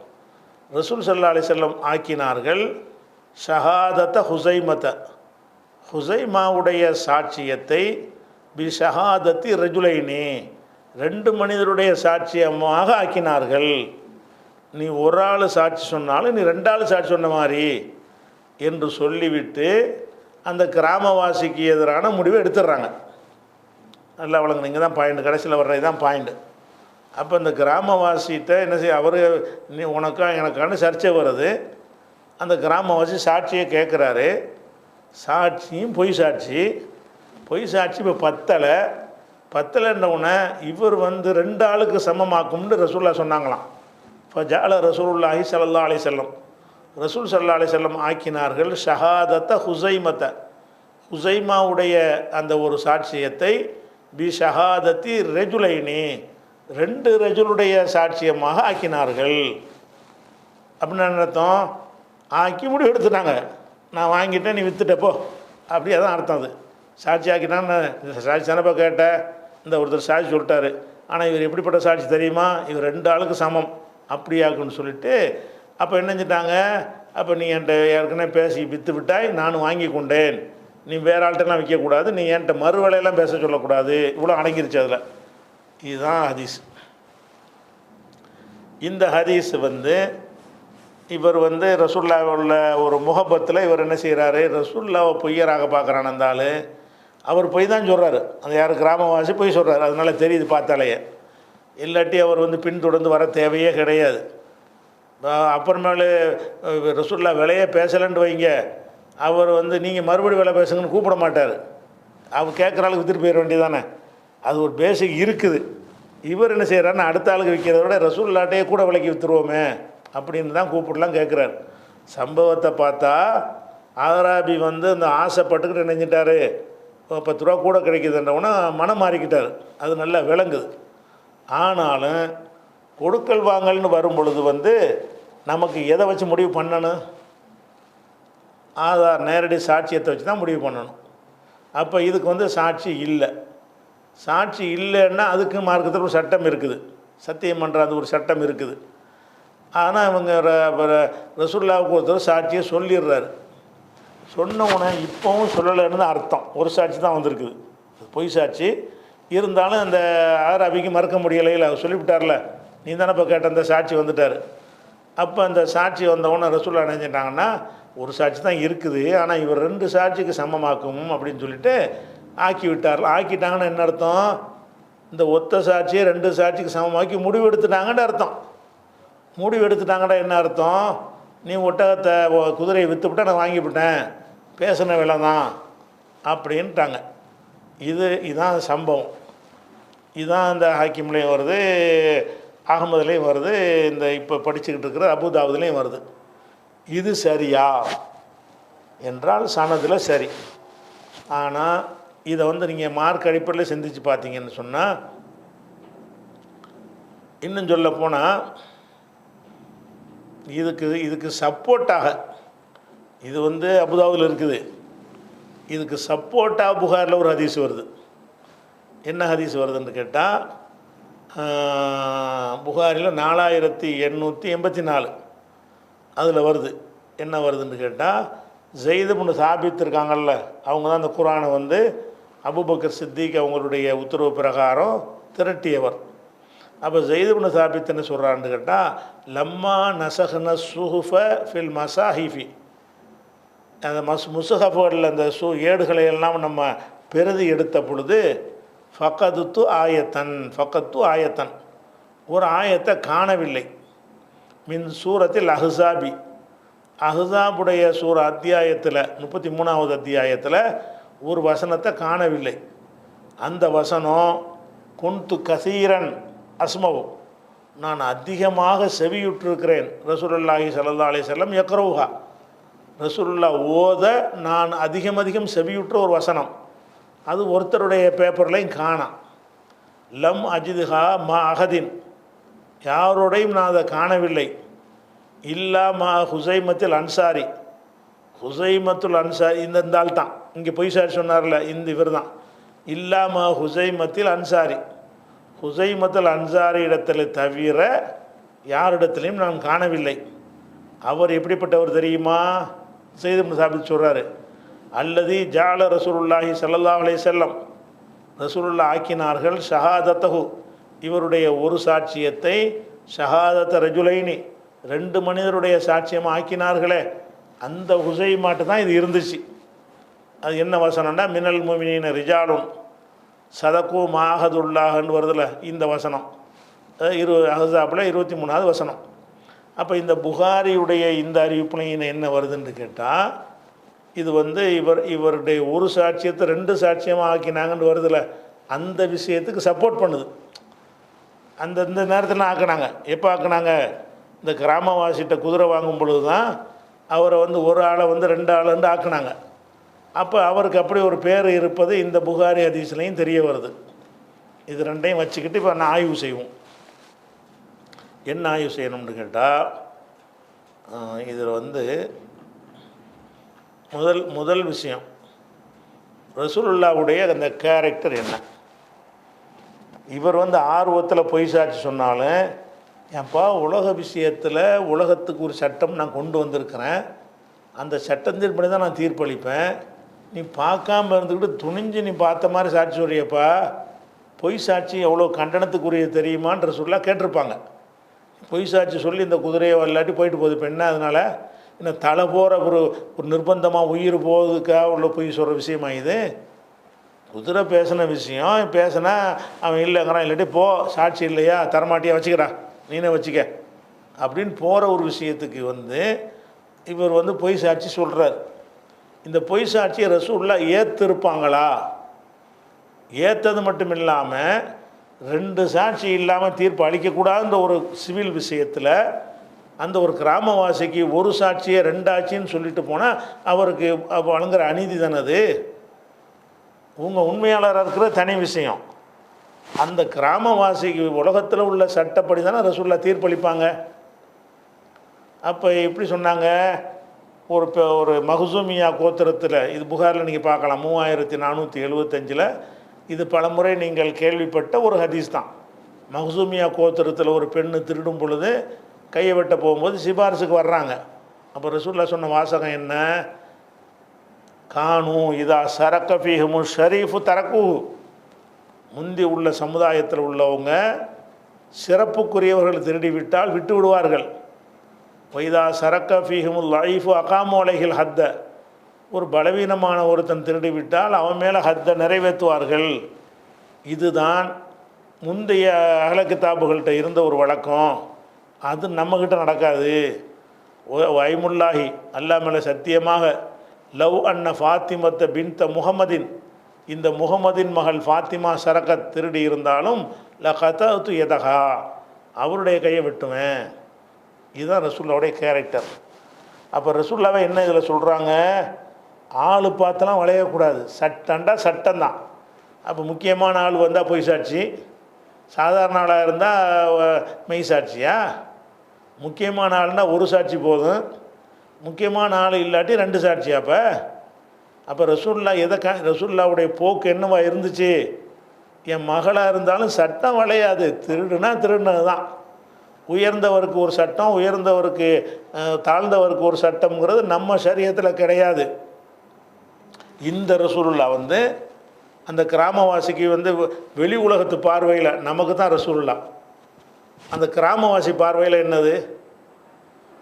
S2: ரசூல் ஸல்லல்லாஹு அலைஹி வஸல்லம் ஆக்கினார்கள் ஷஹாதத ஹுஸைமத, ஹுஸைமாவுடைய சாட்சியத்தை பி ஷஹாதத்தி ரஜுலைனி, 2 மனிதருடைய சாட்சியமாக ஆக்கினார்கள். நீ ஒரு ஆள் சாட்சி சொன்னாலும் நீ 2 ஆள் சாட்சி சொன்ன மாதிரி என்று சொல்லிவிட்டு அந்த கிராமவாசிக்கு எதிரான முடிவை எடுத்துடுறாங்க. நல்லா வழங்க, நீங்கள் தான் பாயிண்ட், கடைசியில் வர்றது தான் பாயிண்ட்டு. அப்போ இந்த கிராமவாசிகிட்ட என்ன செய்ய, அவர் நீ உனக்கா எனக்கான சர்ச்சை வருது. அந்த கிராமவாசி சாட்சியை கேட்குறாரு. சாட்சியும் பொய் சாட்சி இப்போ பத்தலைன்றவுடனே இவர் 2 ஆளுக்கு சமமாக்கும்னு ரசூலுல்லாஹ் சொன்னாங்களாம். ஃபஜஅல ரசூலுல்லாஹி ஸல்லல்லாஹு அலைஹி வஸல்லம், ரசூல் ஸல்லல்லாஹு அலைஹி வஸல்லம் ஆக்கினார்கள் ஷஹாதத்த ஹுஸைமத, ஹுஸைமாவுடைய அந்த ஒரு சாட்சியத்தை பி ஷஹாதத்தி ரஜுலைனி, 2 ரஜுலுடைய சாட்சியமாக ஆக்கினார்கள். அப்படின்னு என்ன அர்த்தம்? ஆக்கி முடிவு எடுத்துட்டாங்க, நான் வாங்கிட்டேன், நீ விற்றுட்டப்போ, அப்படி அதான் அர்த்தம். அது சாட்சி ஆக்கிட்டான்னு சாட்சி தானப்போ கேட்டேன், இந்த ஒருத்தர் சாட்சி சொல்லிட்டாரு, ஆனால் இவர் எப்படிப்பட்ட சாட்சி தெரியுமா, இவர் 2 ஆளுக்கு சமம் அப்படியாக்குன்னு சொல்லிட்டு அப்போ என்ன செஞ்சிட்டாங்க, அப்போ நீ என்கிட்ட ஏற்கனவே பேசி விற்று விட்டாய், நான் வாங்கி கொண்டேன், நீ வேறு ஆள்கிட்டலாம் விற்கக்கூடாது, நீ என்கிட்ட மறுவேளையெல்லாம் பேச சொல்லக்கூடாது, இவ்வளோ அடங்கிருச்சு அதில். இதுதான் ஹதீஸ். இந்த ஹதீஸ் இவர் ரசூலுல்லாஹ்வுள்ள ஒரு முகப்பத்தில் இவர் என்ன செய்கிறாரு, ரசூலுல்லாஹ்வை பொய்யராக பார்க்குறான் அந்த ஆள். அவர் பொய் தான் சொல்கிறாரு, அந்த யார் கிராமவாசி பொய் சொல்கிறாரு, அதனால தெரியுது பார்த்தாலேயே. இல்லாட்டி அவர் பின்தொடர்ந்து வர தேவையே கிடையாது. அப்புறமேலு ரசூலுல்லாஹ் விலையே பேசலைன்னு வைங்க, அவர் நீங்கள் மறுபடியும் விலை பேசுங்கன்னு கூப்பிட மாட்டார். அவர் கேட்குற ஆளுக்கு விற்றுட்டு போயிட வேண்டியதானே, அது ஒரு பேசிக் இருக்குது. இவர் என்ன செய்கிறாருன்னா அடுத்த ஆளுக்கு விற்கிறத விட ரசூலுல்லாஹ்ட்டையே கூட விலைக்கு விற்றுருவோமே அப்படின்னு தான் கூப்பிடலாம் கேட்குறாரு. சம்பவத்தை பார்த்தா ஆராபி அந்த ஆசைப்பட்டுக்கிட்டு நினைஞ்சிட்டாரு, 10 ரூபா கூட கிடைக்குதுன்றவுன்னா மனம் மாறிக்கிட்டார், அது நல்லா விளங்குது. ஆனாலும் கொடுக்கல் வாங்கல்னு வரும் பொழுது நமக்கு எதை வச்சு முடிவு பண்ணணும்? ஆதார் நேரடி சாட்சியத்தை வச்சு தான் முடிவு பண்ணணும். அப்போ இதுக்கு சாட்சி இல்லை. சாட்சி இல்லைன்னா அதுக்கு மார்க்கத்தில் ஒரு சட்டம் இருக்குது, சத்தியம் பண்ணுற அது ஒரு சட்டம் இருக்குது. ஆனால் இவங்க ரசூலுல்லாஹ்வுக்கு ஒருத்தர் சாட்சியை சொல்லிடுறாரு. சொன்ன உடனே இப்போவும் சொல்லலைன்னு அர்த்தம். ஒரு சாட்சி தான் வந்திருக்குது, பொய் சாட்சி. இருந்தாலும் அந்த ஆராபிக்கு மறக்க முடியலையில் அவர் சொல்லிவிட்டார்ல, நீ தானே இப்போ கேட்ட அந்த சாட்சி வந்துட்டார். அப்போ அந்த சாட்சி வந்தவுடனே ரசூலுல்லாஹ் நினைச்சிட்டாங்கன்னா ஒரு சாட்சி தான் இருக்குது, ஆனால் இவர் 2 சாட்சிக்கு சமமாக்கும் அப்படின்னு சொல்லிட்டு ஆக்கி விட்டார். ஆக்கிட்டாங்கன்னு என்ன அர்த்தம்? இந்த ஒத்த சாட்சியை 2 சாட்சிக்கு சமமாக்கி முடிவு எடுத்துட்டாங்கன்னு அர்த்தம். முடிவு எடுத்துட்டாங்கடா என்ன அர்த்தம்? நீ ஒட்டகத்தை குதிரையை விற்றுவிட்டா நான் வாங்கிவிட்டேன், பேசின விலை தான் அப்படின்ட்டாங்க. இதுதான் சம்பவம். இதுதான் இந்த ஹாக்கிம்லேயும் வருது, அகமதுலேயும் வருது, இந்த இப்போ படிச்சுக்கிட்டு இருக்கிற அபுதாபுதுலேயும் வருது. இது சரியா என்றால் சனதில் சரி. ஆனால் இதை நீங்கள் மார்க் அடிப்படையில் சிந்திச்சு பார்த்தீங்கன்னு சொன்னால், இன்னும் சொல்ல போனால் இதுக்கு சப்போர்ட்டாக இது அபுதாபுதில் இருக்குது, இதுக்கு சப்போர்ட்டாக புகாரில் ஒரு ஹதீஸ் வருது. என்ன ஹதீஸ் வருதுன்னு கேட்டால், புகாரில் 4884 அதில் வருது. என்ன வருதுன்னு கேட்டால், ஸைத் இப்னு சாபித் இருக்காங்கல்ல, அவங்க தான் அந்த குர்ஆனை அபூபக்கர் சித்திக் அவங்களுடைய உத்தரவு பிரகாரம் திரட்டியவர். அப்போ ஸைத் இப்னு சாபித் என்ன சொல்கிறான்னு கேட்டால், லம்மா நசஹ்ன சுஹுஃப ஃபில் மசாஹிஃபி, அந்த முசுஹஃபுகளில் அந்த ஏடுகளை எல்லாம் நம்ம பெருதி எடுத்த பொழுது ஃபக்கத்து ஆயத்தன் ஒரு ஆயத்தை காணவில்லை. மின் சூரத்தில் அஹ்ஸாபி, அஹ்ஸாபுடைய அத்தியாயத்தில் 33வது அத்தியாயத்தில் ஒரு வசனத்தை காணவில்லை. அந்த வசனம் குன்து கசீரன் அஸ்மவு, நான் அதிகமாக செவியுற்றிருக்கிறேன். ரசூலுல்லாஹி ஸல்லல்லாஹு அலைஹி வஸல்லம் யக்ரவுஹா, ரசூலுல்லா ஓத நான் அதிகம் செவியுற்ற ஒரு வசனம். அது ஒருத்தருடைய பேப்பர்லையும் காணாம். லம் அஜிதுஹா மா அகதின், யாரோடையும் நான் அதை காணவில்லை. இல்லா மா ஹுசைமத்துல் அன்சாரி, ஹுசைமத்துல் அன்சாரி இந்த ஆள் தான் இங்கே பொய் சார் சொன்னார்ல, இந்த இவர் தான். இல்லா மா ஹுசைமத்தில் அன்சாரி, ஹுசைமத்துல் அன்சாரி இடத்துல தவிர யாரிடத்துலையும் நான் காணவில்லை. அவர் எப்படிப்பட்டவர் தெரியுமா? ஸைத் இப்னு சாபித் சொல்கிறாரு, அல்லதி ஜால ரசூலுல்லாஹி ஸல்லல்லாஹு அலைஹி வஸல்லம், ரசூலுல்லாஹ் ஆக்கினார்கள் ஷஹாதத்தஹு, இவருடைய ஒரு சாட்சியத்தை, ஷஹாதத்த ரஜுலைனி, 2 மனிதருடைய சாட்சியமாக ஆக்கினார்களே, அந்த ஹுசைமாட்டு தான் இது இருந்துச்சு. அது என்ன வசனம்னா, மினல் முஃமினீன ரிஜாலுன் சதகு மாஹதுல்லாஹன்னு வருதில்ல, இந்த வசனம் அஹ்ஸாபில் 23வது வசனம். அப்போ இந்த புகாரியுடைய இந்த அறிவிப்புலையும் என்ன வருதுன்னு கேட்டால், இது இவருடைய ஒரு சாட்சியத்தை 2 சாட்சியமாக ஆக்கினாங்கன்னு வருதில்ல, அந்த விஷயத்துக்கு சப்போர்ட் பண்ணுது. இந்த நேரத்தில் ஆக்கினாங்க. எப்போ ஆக்கினாங்க? இந்த கிராமவாசிகிட்ட குதிரை வாங்கும் பொழுது தான் அவரை ஒரு ஆளை 2 ஆளுன்னு ஆக்கினாங்க. அப்போ அவருக்கு அப்படி ஒரு பேர் இருப்பது இந்த புகாரி ஹதீஸ்லையும் தெரிய வருது. இது 2ஐயும் வச்சுக்கிட்டு இப்போ நான் ஆய்வு செய்வோம். என்ன ஆய்வு செய்யணும்னு கேட்டால், இதில் முதல் விஷயம், ரசூலுல்லாவுடைய அந்த கேரக்டர் என்ன. இவர் ஆர்வத்தில் பொய் சாட்சி சொன்னாலும், ஏன்ப்பா உலக விஷயத்தில் உலகத்துக்கு ஒரு சட்டம் நான் கொண்டு வந்திருக்கிறேன், அந்த சட்டத்தின்படி தான் நான் தீர்ப்பளிப்பேன், நீ பார்க்காம இருந்துக்கிட்டு துணிஞ்சு நீ பார்த்த மாதிரி சாட்சி சொல்றியப்பா, பொய் சாட்சி எவ்வளோ கண்டனத்துக்குரிய தெரியுமான்ற சொல்ல கேட்டிருப்பாங்க. பொய் சாட்சி சொல்லி இந்த குதிரையை இல்லாட்டி போயிட்டு போகுது இப்போ என்ன, அதனால் இன்னும் தலை போகிற ஒரு நிர்பந்தமாக உயிர் போகிறதுக்காக உள்ள பொய் சொல்கிற விஷயமா இது? குதிரை பேசின விஷயம் பேசினா அவன் இல்லைங்கிறான், இல்லாட்டி போ சாட்சி இல்லையா தரமாட்டியா வச்சுக்கிறா நீனே வச்சுக்க அப்படின்னு போகிற ஒரு விஷயத்துக்கு இவர் பொய் சாட்சி சொல்கிறார். இந்த பொய் சாட்சியை ரசூலுல்லாஹ் ஏற்றிருப்பாங்களா? ஏற்றது மட்டும் இல்லாமல் 2 சாட்சி இல்லாமல் தீர்ப்பு அளிக்கக்கூடாதுன்ற ஒரு சிவில் விஷயத்தில் அந்த ஒரு கிராமவாசிக்கு ஒரு சாட்சியை 2 ஆட்சின்னு சொல்லிட்டு போனால் அவருக்கு வழங்குற அநீதி தானே அது. உங்கள் உண்மையாளராக இருக்கிற தனி விஷயம், அந்த கிராமவாசிக்கு உலகத்தில் உள்ள சட்டப்படி தானே ரசூலுல்லாஹ் தீர்ப்பளிப்பாங்க. அப்போ எப்படி சொன்னாங்க, ஒரு மஹ்சூமியா கோத்திரத்தில், இது புகாரில் நீங்கள் பார்க்கலாம் 3475, இது பலமுறை நீங்கள் கேள்விப்பட்ட ஒரு ஹதீஸ் தான். மஹ்சூமியா கோத்திரத்தில் ஒரு பெண்ணு திருடும் பொழுது கையை வெட்ட போகும்போது சிபாரிசுக்கு வர்றாங்க. அப்போ ரசூலுல்லாஹ் சொன்ன வாசகம் என்ன, கானு இதா சரக்க ஃபீஹுமு ஷரீஃபு தரக்கு, முந்தி உள்ள சமுதாயத்தில் உள்ளவங்க சிறப்புக்குரியவர்கள் திருடிவிட்டால் விட்டு விடுவார்கள். வைதா சரக்க ஃபீஹுமுல் லைஃபு அகாமு அலைஹில் ஹத்த, ஒரு பலவீனமான ஒருத்தன் திருடிவிட்டால் அவன் மேலே ஹத்தை நிறைவேற்றுவார்கள். இதுதான் முந்தைய அஹ்ல கிதாபுகள்கிட்ட இருந்த ஒரு வழக்கம். அது நம்மக்கிட்ட நடக்காது. வைமுல்லாஹி, அல்லா மேலே சத்தியமாக, லவ் அன்ன ஃபாத்திமத்த பின்த முஹம்மதின், இந்த முகமதின் மகள் ஃபாத்திமா சரக்கத் திருடி இருந்தாலும் லகதது யதஹா, அவருடைய கையை வெட்டுவேன். இதுதான் ரசூலுல்லாவுடைய கேரக்டர். அப்போ ரசூலுல்லாவை என்ன இதில் சொல்கிறாங்க, ஆள் பார்த்தெல்லாம் வளையக்கூடாது, சட்டம்டா சட்டம்தான். அப்போ முக்கியமான ஆள் வந்தால் பொய் சாட்சி, சாதாரண ஆளாக இருந்தால் மெய் சாட்சியா? முக்கியமான ஆள்னால் ஒரு சாட்சி போதும், முக்கியமான ஆள் இல்லாட்டி 2 சாட்சியா? அப்போ ரசூலுல்லாவுடைய போக்கு என்னவா இருந்துச்சு, என் மகளாக இருந்தாலும் சட்டம் வளையாது, திருடுனா திருடுனது தான். உயர்ந்தவருக்கு ஒரு சட்டம், உயர்ந்தவருக்கு தாழ்ந்தவருக்கு ஒரு சட்டம்ங்கிறது நம்ம ஷரியத்தில் கிடையாது. இந்த ரசூலுல்லாஹ் அந்த கிராமவாசிக்கு வெளி உலகத்து பார்வையில் நமக்கு தான் ரசூலுல்லாஹ், அந்த கிராமவாசி பார்வையில் என்னது,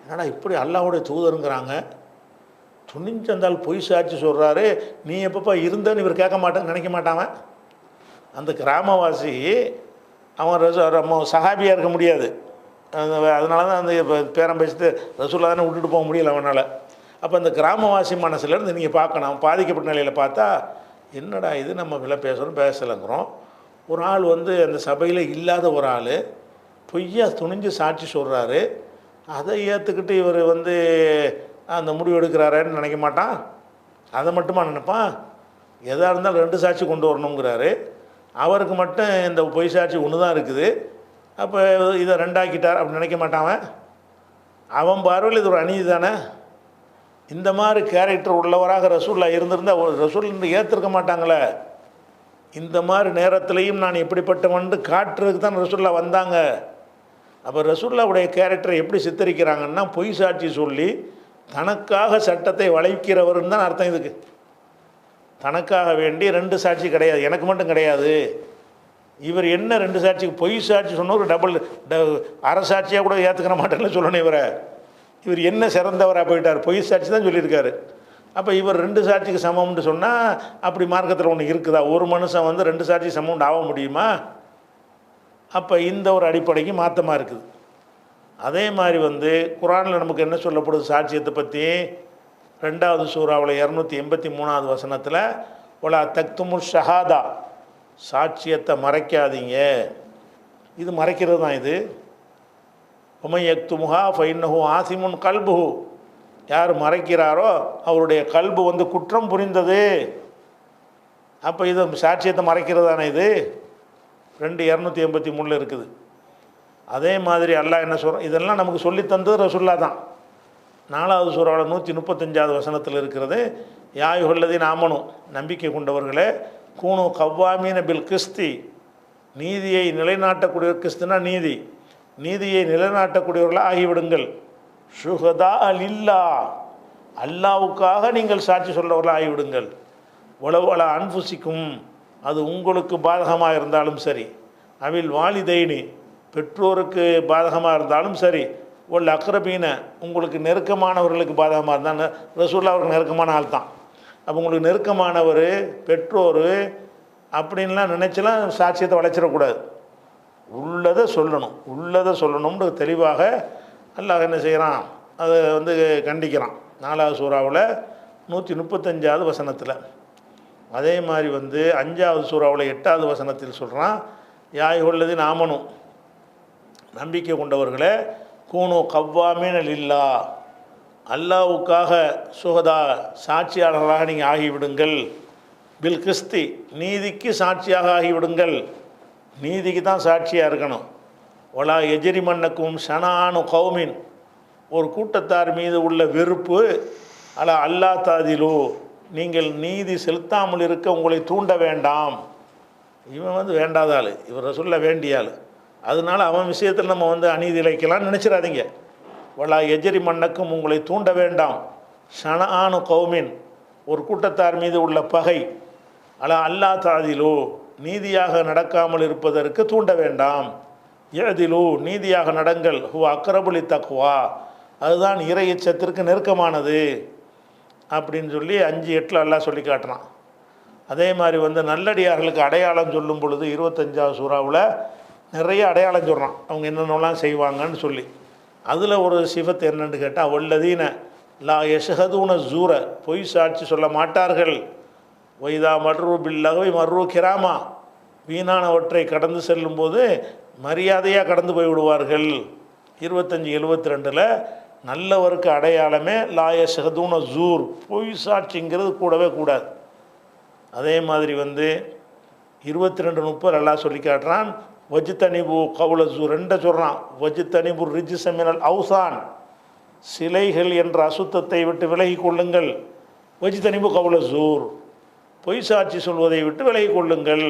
S2: என்னடா இப்படி அல்லாஹ்வுடைய தூதருங்கிறாங்க, துணிஞ்சு அந்தால் பொய் சாட்சி சொல்கிறாரு, நீ எப்பப்பா இருந்தேன்னு இவர் கேட்க மாட்டேன்னு நினைக்க மாட்டான். அந்த கிராமவாசி அவன் சஹாபியாக இருக்க முடியாது. அதனால தான் அந்த பேரம் பேசிட்டு ரசூல்லா தானே விட்டுட்டு போக முடியல அவனால். அப்போ அந்த கிராமவாசி மனசுலேருந்து நீங்கள் பார்க்கணும். பாதிக்கப்பட்ட நிலையில் பார்த்தா என்னடா இது, நம்ம விலை பேசலைங்கிறோம். ஒரு ஆள் அந்த சபையில் இல்லாத ஒரு ஆள் பொய்யா துணிஞ்சு சாட்சி சொல்கிறாரு, அதை ஏற்றுக்கிட்டு இவர் அந்த முடிவு எடுக்கிறாரேன்னு நினைக்க மாட்டான். அதை மட்டுமா நினைப்பான்? எதாக இருந்தாலும் 2 சாட்சி கொண்டு வரணுங்கிறாரு. அவருக்கு மட்டும் இந்த பொய் சாட்சி ஒன்று தான் இருக்குது, அப்போ இதை 2 ஆக்கிட்டார் அப்படின்னு நினைக்க மாட்டான். அவன் பார்வையில் இது ஒரு அநீதி தானே. இந்த மாதிரி கேரக்டர் உள்ளவராக ரசூல்லா இருந்திருந்தால் ரசூல் ஏற்றிருக்க மாட்டாங்களே. இந்த மாதிரி நேரத்துலையும் நான் எப்படிப்பட்டவன் காட்டுறதுக்கு தான் ரசூல்லா வந்தாங்க. அப்போ ரசூல்லாவுடைய கேரக்டரை எப்படி சித்தரிக்கிறாங்கன்னா, பொய் சாட்சி சொல்லி தனக்காக சட்டத்தை வளைக்கிறவர்னு தான் அர்த்தம். இதுக்கு தனக்காக வேண்டி 2 சாட்சி கிடையாது, எனக்கு மட்டும் கிடையாது. இவர் என்ன 2 சாட்சிக்கு பொய் சாட்சி சொன்னவர் டபுள் அரசாட்சியாக கூட ஏற்றுக்கிற மாட்டேன்னு சொல்லணும். இவர் என்ன சிறந்தவராக போயிட்டார், பொய் சாட்சி தான் சொல்லியிருக்காரு. அப்போ இவர் 2 சாட்சிக்கு சமம்னு சொன்னால் அப்படி மார்க்கத்தில் ஒன்று இருக்குதா? ஒரு மனுஷன் 2 சாட்சி சமம்னு ஆக முடியுமா? அப்போ இந்த ஒரு அடிப்படைக்கு மாற்றமாக இருக்குது. அதே மாதிரி குர்ஆனில் நமக்கு என்ன சொல்லப்படுது சாட்சியத்தை பற்றி? 2வது சூறாவில் 283வது வசனத்தில் ஒலா தக்துமு ஷஹாதா, சாட்சியத்தை மறைக்காதீங்க. இது மறைக்கிறது தான். இது உமை யக்துமுஹா ஃபைன்னஹு ஆசிமுன் கல்புஹு, யார் மறைக்கிறாரோ அவருடைய கல்பு குற்றம் புரிந்தது. அப்போ இது சாட்சியத்தை மறைக்கிறது தானே. இது 283 இருக்குது. அதே மாதிரி அல்லாஹ் என்ன சொல்கிறான்? இதெல்லாம் நமக்கு சொல்லி தந்தது ரசூல்லா தான். 4வது சூறாவில் 135வது வசனத்தில் இருக்கிறது, யா அய்யுஹல்லதீன ஆமனு, நம்பிக்கை கொண்டவர்களே, கூனு கவ்வாமீன பில் கிஸ்தி, நீதியை நிலைநாட்டக்கூடிய, கிஸ்துனா நீதி, நீதியை நிலைநாட்டக்கூடியவர்களாக ஆகிவிடுங்கள். ஷுஹதா லில்லா, அல்லாவுக்காக நீங்கள் சாட்சி சொல்லவர்களாக ஆகிவிடுங்கள். உளவல அன்புசிக்கும், அது உங்களுக்கு பாதகமாக இருந்தாலும் சரி, அவில் வாலிதைனி, பெற்றோருக்கு பாதகமாக இருந்தாலும் சரி, உள்ள அக்ரபீன, உங்களுக்கு நெருக்கமானவர்களுக்கு பாதகமாக இருந்தால், ரசூல்லா அவருக்கு நெருக்கமான ஆள் தான். அப்போ உங்களுக்கு நெருக்கமானவர், பெற்றோர் அப்படின்லாம் நினச்சலாம் சாட்சியத்தை வளைச்சிடக்கூடாது. உள்ளதை சொல்லணும், உள்ளதை சொல்லணும்னு தெளிவாக அல்லாஹ் என்ன செய்கிறான், அதை கண்டிக்கிறான். 4வது சூறாவில் 135வது வசனத்தில். அதே மாதிரி 5வது சூறாவில் 8வது வசனத்தில் சொல்கிறான், யா அய்யுஹல்லதீன ஆமனு, நம்பிக்கை கொண்டவர்களே, கூனு கவ்வாமீன லில்லா, அல்லாவுக்காக சுகதா, சாட்சியாளர்களாக நீங்கள் ஆகிவிடுங்கள். பில் கிஸ்தி, நீதிக்கு சாட்சியாக ஆகிவிடுங்கள். நீதிக்கு தான் சாட்சியாக இருக்கணும். ஒலா எஜரிமன்னக்கும் ஷனானு கௌமின், ஒரு கூட்டத்தார் மீது உள்ள வெறுப்பு, அலா அல்லா தாதிலு, நீங்கள் நீதி செலுத்தாமல் இருக்க உங்களை தூண்ட வேண்டாம். இவன் வேண்டாத ஆள், இவரை சொல்ல வேண்டிய ஆள். அதனால் அவன் விஷயத்தில் நம்ம அநீதி இழைக்கலாம்னு நினச்சிடாதீங்க. வலா எஜரி மன்னக்கும், உங்களை தூண்ட வேண்டாம். ஷனானு கௌமின், ஒரு கூட்டத்தார் மீது உள்ள பகை, அலா அல்லா தாதிலு, நீதியாக நடக்காமல் இருப்பதற்கு தூண்ட வேண்டாம். யதிலு, நீதியாக நடங்கள். ஹூ அக்ரபுலி தக்வா, அதுதான் இறை எச்சத்திற்கு நெருக்கமானது அப்படின்னு சொல்லி 5:8 அல்லாஹ் சொல்லி காட்டுறான். அதே மாதிரி நல்லடியார்களுக்கு அடையாளம் சொல்லும் பொழுது 25வது சூறாவில் நிறைய அடையாளம் சொல்கிறான், அவங்க என்னென்னலாம் செய்வாங்கன்னு சொல்லி. அதில் ஒரு சிஃபத் என்னன்னு கேட்டால், வல்லதீன லா யஷ்ஹதூன ஜூர, பொய் சாட்சி சொல்ல மாட்டார்கள். வைதா மர்ரு பில்லகவி மர்ரு கிராமா, வீணானவற்றை கடந்து செல்லும்போது மரியாதையாக கடந்து போய் விடுவார்கள். 25:72 நல்லவருக்கு அடையாளமே லா யஷ்ஹதூன ஜூர், பொய் சாட்சிங்கிறது கூடவே கூடாது. அதே மாதிரி 22:30 அல்லாஹ் சொல்லி காட்டுறான், வஜ்தனிபு கவுல ஜூர், 2 சொல்கிறான். வஜ்தனிபு ரிஜ்ஸ மினல் அவுசான், சிலைகள் என்ற அசுத்தத்தை விட்டு விலகி கொள்ளுங்கள். வஜ்தனிபு கவுல ஜூர், பொய் சாட்சி சொல்வதை விட்டு விலகி கொள்ளுங்கள்.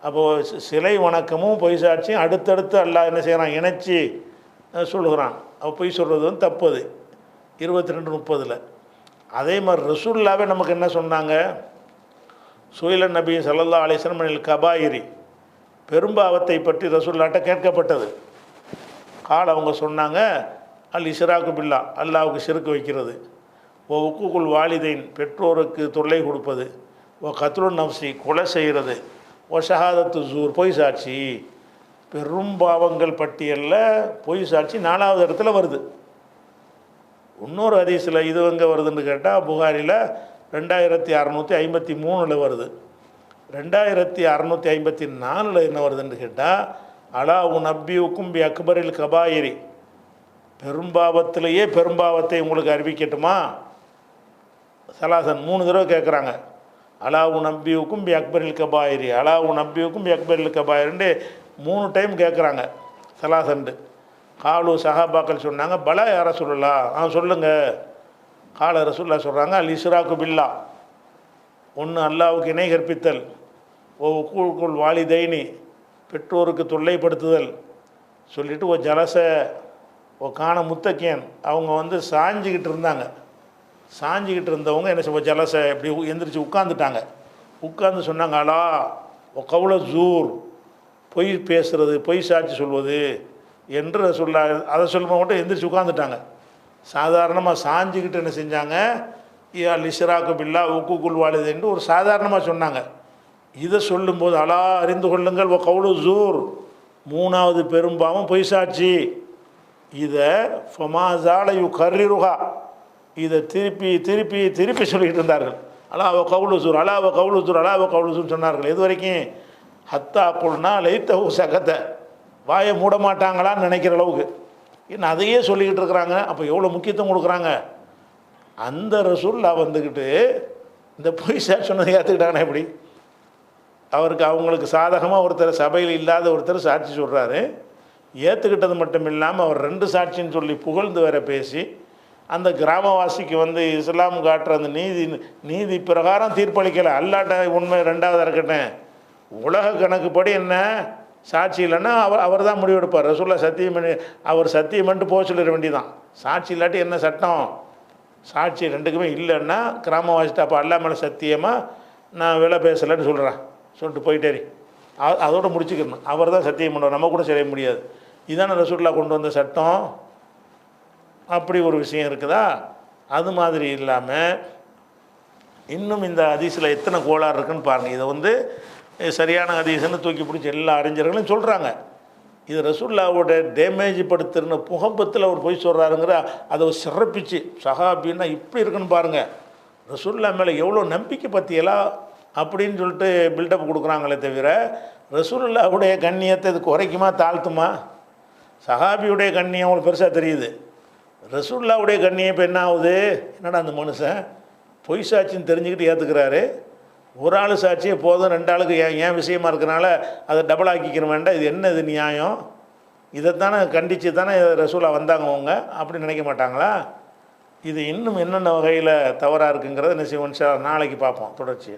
S2: அப்போது சிலை வணக்கமும் பொய் சாட்சியும் அடுத்தடுத்து அல்லாஹ் என்ன செய்கிறான், இணைச்சி சொல்லுகிறான். அப்போ பொய் சொல்கிறது தப்புது. 22:30. அதே மாதிரி ரசூலுல்லாவே நமக்கு என்ன சொன்னாங்க, சுயில நபி ஸல்லல்லாஹு அலைஹி வஸல்லம் அனில் கபாயிரி, பெரும்பாவத்தை பற்றி ரசூலுல்லாட்ட கேட்கப்பட்டது. அவங்க சொன்னாங்க, அல் இஷ்ராக்கு பில்லா, அல்லாஹ்வுக்கு ஷிர்க் வைக்கிறது, ஓ உக்குக்குள் வாலிதைன் பெற்றோருக்கு தொல்லை கொடுப்பது, ஓ கத்லுன் நஃப்சி கொலை செய்கிறது, ஓ ஷஹாதத்து ஜூர் பொய் சாட்சி. பெரும் பாவங்கள் பட்டியலில் பொய் சாட்சி 4வது இடத்துல வருது. இன்னொரு ஹதீஸில் இது எங்கே வருதுன்னு கேட்டால் புகாரில் 2653 வருது. 2654 என்ன வருதுன்னு கேட்டால் அலா உன் அப்பியுக்கும் பி அக்பரில் கபாயிரி, பெரும்பாவத்திலேயே பெரும்பாவத்தை உங்களுக்கு அறிவிக்கட்டுமா. சலாசன் 3 தடவை கேட்குறாங்க. அலா உன் அப்பியுக்கும் பி அக்பரில் கபாயிரி, அலா உன் அப்பியுக்கும் பி அக்பரில் கபாயிரின்னு 3 டைம் கேட்குறாங்க சலாசன்ட்டு. காலு சஹாபாக்கள் சொன்னாங்க பலா யார சொல்லலாம், சொல்லுங்கள். கால ரசூல்லா சொல்கிறாங்க அல் இஸ்ராக்கு பில்லா, ஒன்று அல்லாவுக்கு இணை கற்பித்தல், ஓ உக்குள் வாலிதைனி பெற்றோருக்கு தொல்லைப்படுத்துதல் சொல்லிவிட்டு, ஓ ஜலச ஓ காண முத்தக்கியன் அவங்க வந்து சாஞ்சிக்கிட்டு இருந்தாங்க. சாஞ்சிக்கிட்டு இருந்தவங்க என்ன செய்வோம் ஜலச இப்படி எந்திரிச்சு உட்காந்துட்டாங்க. உட்காந்து சொன்னாங்க அலா ஓ கவுள ஜூர் பொய் பேசுகிறது, பொய் சாட்சி சொல்வது என்று சொல்ல. அதை சொல்லும்போது மட்டும் எந்திரிச்சு உட்காந்துட்டாங்க. சாதாரணமாக சாஞ்சிக்கிட்டு என்ன செஞ்சாங்க, லிஸ்ராக்கு பில்லா உக்குக்குள் வாலிதைன்னு ஒரு சாதாரணமாக சொன்னாங்க. இதை சொல்லும்போது அலா அறிந்து கொள்ளுங்கள் ஓ கவுளு ஜூர் 3வது பெரும்பாவம் பொய் சாட்சி. இதை ஃபமாசாலையு கர்ரிருகா, இதை திருப்பி திருப்பி திருப்பி சொல்லிக்கிட்டு இருந்தார்கள். அலாவ கவுளு ஜூர், அலாவ கவுளு ஜூர், அலாவ கவுளு ஜூர் சொன்னார்கள். இது வரைக்கும் ஹத்தா குல்னா லைத்தஹு சகத்தை, வாயை மூட மாட்டாங்களான்னு நினைக்கிற அளவுக்கு இன்னும் அதையே சொல்லிக்கிட்டு இருக்கிறாங்க. அப்போ எவ்வளோ முக்கியத்துவம் கொடுக்குறாங்க. அந்த ரசூல்லா வந்துக்கிட்டு இந்த பொய் சாட்சி சொன்னதை ஏற்றுக்கிட்டாங்கன்னா எப்படி? அவங்களுக்கு சாதகமாக ஒருத்தர் சபையில் இல்லாத ஒருத்தர் சாட்சி சொல்கிறாரு. ஏற்றுக்கிட்டது மட்டும் இல்லாமல் அவர் 2 சாட்சின்னு சொல்லி புகழ்ந்து வேற பேசி அந்த கிராமவாசிக்கு வந்து இஸ்லாம் காட்டுற அந்த நீதி பிரகாரம் தீர்ப்பளிக்கலை. அல்லாட்ட உண்மை 2வது இருக்கட்டும், உலக கணக்குப்படி என்ன சாட்சி இல்லைன்னா அவர் தான் முடிவெடுப்பார். ரசூல்லா சத்தியம் பண்ணி அவர் சத்தியம் பண்ணிட்டு போக சொல்லிட வேண்டியதான். சாட்சி இல்லாட்டி என்ன சட்டம்? சாட்சி 2க்குமே இல்லைன்னா கிராமவாசிட்டு அப்போ அல்லா மேலே சத்தியமாக நான் விலை பேசலைன்னு சொல்லிட்டு போயிட்டேரி அதோடு முடிச்சுக்கணும். அவர் தான் சத்தியம் பண்ணுவார், நம்ம கூட செய்ய முடியாது. இதான ரசூல்லா கொண்டு வந்த சட்டம். அப்படி ஒரு விஷயம் இருக்குதா? அது மாதிரி இல்லாமல் இன்னும் இந்த ஹதீஸில் எத்தனை கோளாறு இருக்குன்னு பாருங்கள். இதை வந்து சரியான ஹதீஸ்ன்னு தூக்கி பிடிச்சி எல்லா அறிஞர்களும் சொல்கிறாங்க. இது ரசூல்லாவோட டேமேஜ் படுத்துருந்த புகப்பத்தில் அவர் போய் சொல்கிறாருங்கிற அதை சிறப்பிச்சு சஹாபின்னா இப்படி இருக்குன்னு பாருங்கள். ரசூல்லா மேலே எவ்வளோ நம்பிக்கை பற்றியெல்லாம் அப்படின்னு சொல்லிட்டு பில்டப் கொடுக்குறாங்களே தவிர ரசூலுல்லாவுடைய கண்ணியத்தை இது குறைக்குமா தாழ்த்துமா? சஹாபியுடைய கண்ணியம் அவங்களுக்கு பெருசாக தெரியுது. ரசூலுல்லாவுடைய கண்ணியம் இப்போ என்ன ஆகுது? என்னடா அந்த மனுஷன் பொய் சாட்சின்னு தெரிஞ்சுக்கிட்டு ஏற்றுக்கிறாரு. ஒரு ஆள் சாட்சியே போதும், 2 ஆளுக்கு ஏன் விஷயமா இருக்கிறனால அதை டபுள் ஆக்கிக்கிற வேண்டாம். இது என்ன இது நியாயம்? இதைத்தானே கண்டித்து தானே ரசூலா வந்தாங்க அவங்க, அப்படி நினைக்க மாட்டாங்களா? இது இன்னும் என்னென்ன வகையில் தவறாக இருக்குங்கிறத நாளைக்கு பார்ப்போம் தொடர்ச்சி.